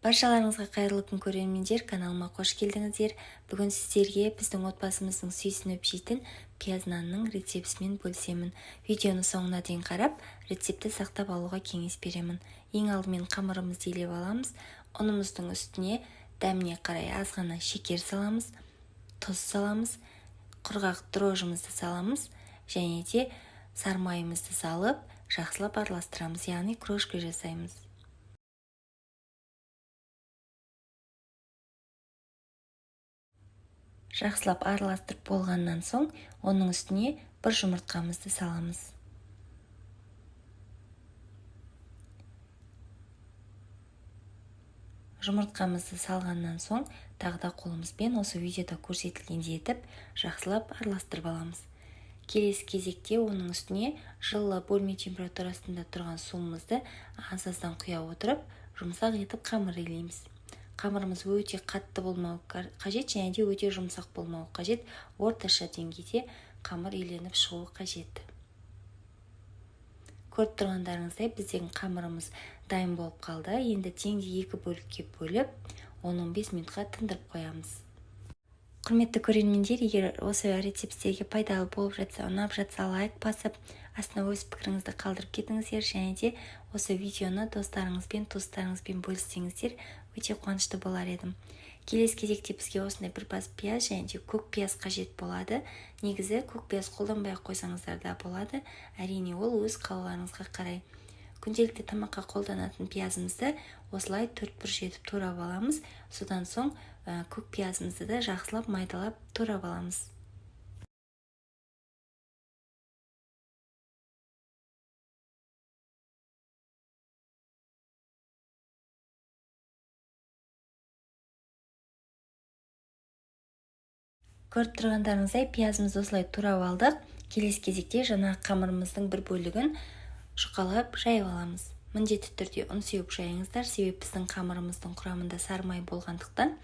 Баршаларыңызға қайырлы күн көрермендер, каналыма қош келдіңіздер. Бүгін сіздерге біздің отбасымыздың сүйсініп жейтін пияз нанның рецептісімен бөлісемін. Видеоны соңына дейін қарап, рецепті сақтап алуға кеңес беремін. Ең алдымен қамырымызды илеп аламыз. Ұнымыздың үстіне дәміне қарай аз ғана шекер саламыз, тұз саламыз, құрғақ дрожжымызды саламыз және де сармайымызды салып, жақсылап араластырамыз, яғни крошка жасаймыз. Жақсылап араластырып болғаннан соң, оның үстіне бір жұмыртқамызды саламыз. Жұмыртқамызды салғаннан соң, тағы да қолымызбен осы видеода көрсетілгендей етіп, жақсылап араластырып аламыз. Келесі кезекте оның үстіне жылы бөлме температурасында тұрған суымызды аз-аздан құя отырып, жұмсақ етіп қамыр илейміз. Қамырымыз өте қатты болмау қажет, және де өте жұмсақ болмау қажет. Орташа деңгейде қамыр иленіп шығуы қажет. Көріп тұрғандарыңыздай біздің қамырымыз дайын болып қалды. Енді теңдей екі бөлікке бөліп, 10-15 минутқа тындырып қоямыз. Құрметті көрермендер, егер осы рецепттерге пайдалы болып жатса, ұнап жатса, лайк басып, астына өз пікіріңізді қалдырып кетіңіздер, және де осы видеоны достарыңызбен, туыстарыңызбен бөліссеңіздер, өте қуанышты болар едім. Келесі кезекте бізге осындай бір бас пияз және де көк пияз қажет болады. Негізі көк пияз қолданбай қойсаңыздар да болады. Әрине ол өз қалауларыңызға қарай. Күнделікті тамаққа қолданатын пиязымызды осылай 4 бұрыш етіп турап аламыз. Содан соң көк пиязымызды да жақсылап майдалап турап аламыз. Көріп тұрғандарыңыздай пиязымызды осылай турап алдық. Келесі кезекте жаңағы қамырымыздың бір бөлігін жұқалап жайып аламыз. Міндетті түрде ұн сеуіп жайыңыздар, себебі біздің қамырымыздың құрамында сармай болғандықтан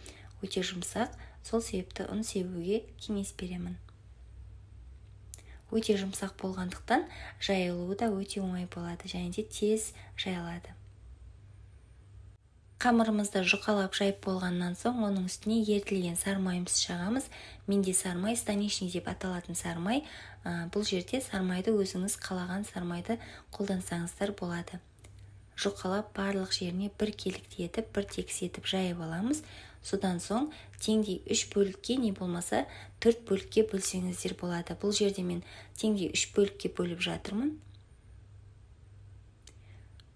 өте жұмсақ, сол себепті ұн сеуге кеңес беремін. Өте жұмсақ болғандықтан жайылуы да өте оңай болады, және де тез жайылады. Қамырымызды жұқалап жайып болғаннан соң, оның үстіне ертілген сармайымызды жағамыз. Менде сармай, станичный деп аталатын сармай. Бұл жерде сармайды өзіңіз қалаған сармайды қолдансаңыздар болады. Жұқалап барлық жеріне бір келікті етіп, бір текіс етіп жайып аламыз. Содан соң теңдей 3 бөлікке, не болмаса 4 бөлікке бөлсеңіздер болады. Бұл жерде мен теңдей 3 бөлікке бөліп жатырмын.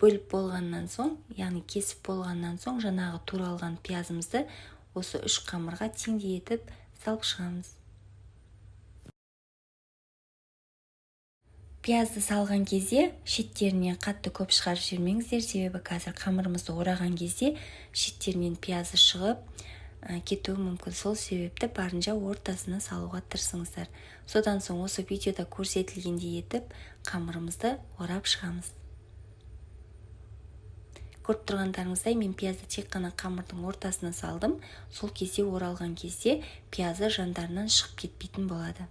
Бөліп болғаннан соң, яғни кесіп болғаннан соң, жаңағы туралған пиязымызды осы 3 қамырға теңдей етіп салып шығамыз. Пиязды салған кезде шеттеріне қатты көп шығарып жібермеңіздер, себебі қазір қамырымызды ораған кезде шеттерінен пиязы шығып кетуі мүмкін. Сол себепті барынша ортасына салуға тырысыңыздар. Содан соң осы видеода көрсетілгендей етіп қамырымызды орап шығамыз. Көріп тұрғандарыңыздай мен пиязды тек қана қамырдың ортасына салдым. Сол кезде оралған кезде пиязы жандарынан шығып кетпейтін болады.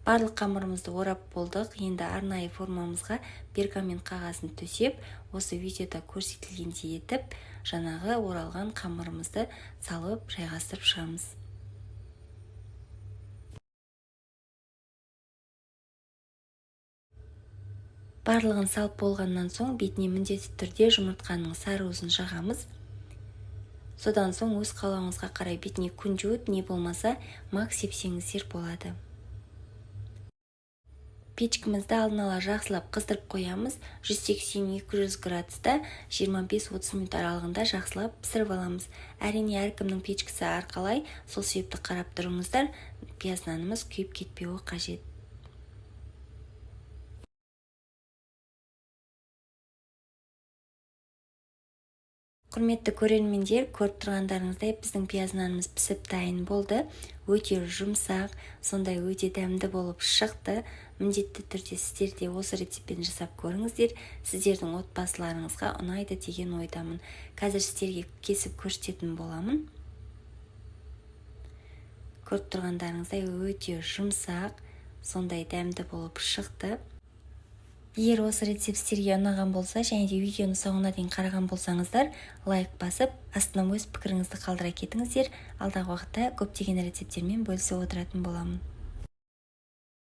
Барлық қамырымызды орап болдық. Енді арнайы формамызға пергамент қағазын төсеп, осы видеода көрсетілгендей етіп, жаңағы оралған қамырымызды салып жайғастырып шығамыз. Барлығын салып болғаннан соң, бетіне міндетті түрде жұмыртқаның сарыуызын жағамыз. Содан соң өз қалауыңызға қарай бетіне күнжіт, не болмаса мак сепсеңіздер болады. Печкімізді алдын ала жақсылап қыздырып қоямыз. 180-200 градуста 25-30 минут аралығында жақсылап пісіріп аламыз. Әрине әркімнің печкісі әрқалай, сол себепті қарап тұрыңыздар, пияз нанымыз күйіп кетпеуі қажет. Құрметті көрермендер, көріп тұрғандарыңыздай біздің пияз нанымыз пісіп дайын болды. Өте жұмсақ, сондай өте дәмді болып шықты. Міндетті түрде сіздер де осы рецептпен жасап көріңіздер. Сіздердің отбасыларыңызға ұнайды деген ойдамын. Қазір сіздерге кесіп көрсететін боламын. Көріп тұрғандарыңыздай өте жұмсақ, сондай дәмді болып шықты. Егер осы рецепт сіздерге ұнаған болса және де видеоны соңына дейін қараған болсаңыздар, лайк басып, астына өз пікіріңізді қалдыра кетіңіздер. Алдағы уақытта көптеген рецепттермен бөлісіп отыратын боламын.